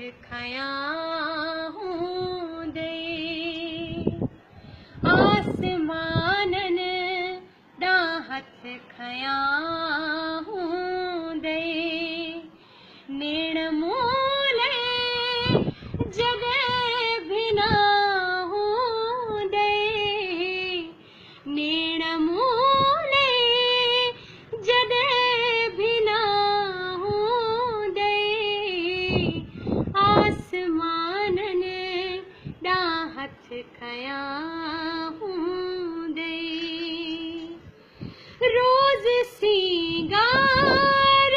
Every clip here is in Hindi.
खया हूँ दे आसमानन दा हथ खया हूँ दे नेण मूले जगह बिना हूँ दे नेण मूले जगह बिना हूँ दे आसमानन दा हथ खया हूँ दे रोज सिंगार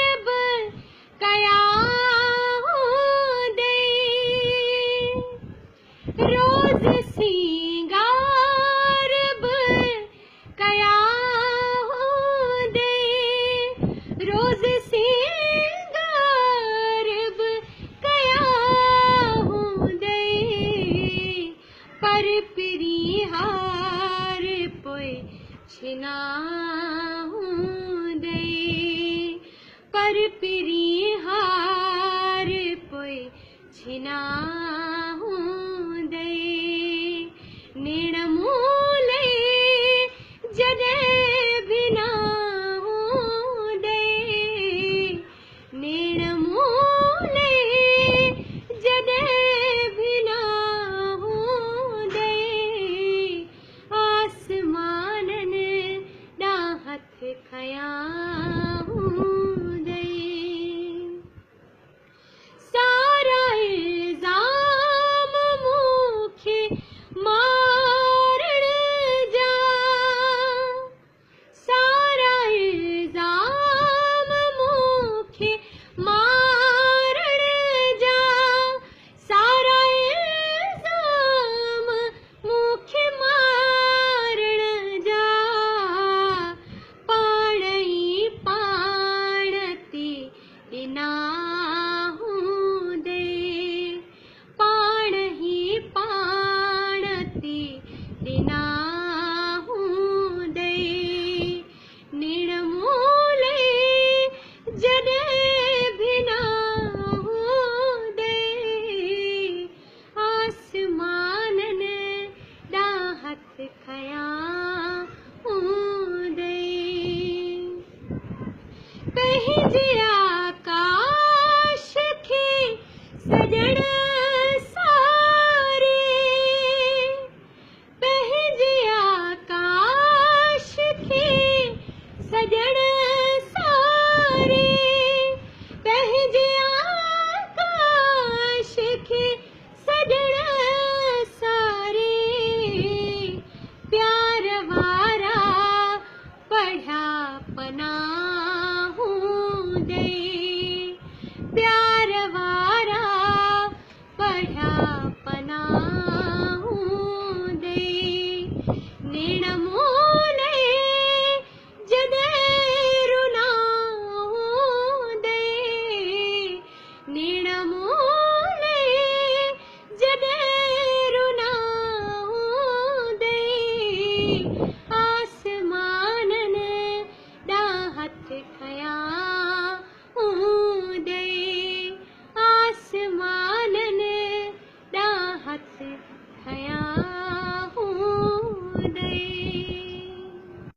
कया हूँ दे रोज सिंगार कया हूँ दे रोज सिंगार कया हूँ दे पर पिरिहार पोए छिना हूँ दे पर पिरिहार पोए छिना हूँ दे नेण मूले जगह बिना हूँ दे नेण मूले जगह बिना हूँ दे आसमानन दा हथ खया हूँ दे सारा इल्जाम मूंखे मारण जा सारा इल्जाम मूंखे मारण जा सारा इल्जाम मूंखे मारण जा पाण ई पाण ते ॾिना हूँ दे पाण ही पाण ते ॾिना हूँ दे नेण मूले जॾहिं बिना हूँ दे आसमानन दा हथ खया हूँ दे पंहिंजे आकाश खे सजण सारे पंहिंजे आकाश खे सजण सारे पंहिंजे आकाश खे सजण सारे प्यार वारा पढ़िया पना हूँ दे प्यार वारा पढ़िया पना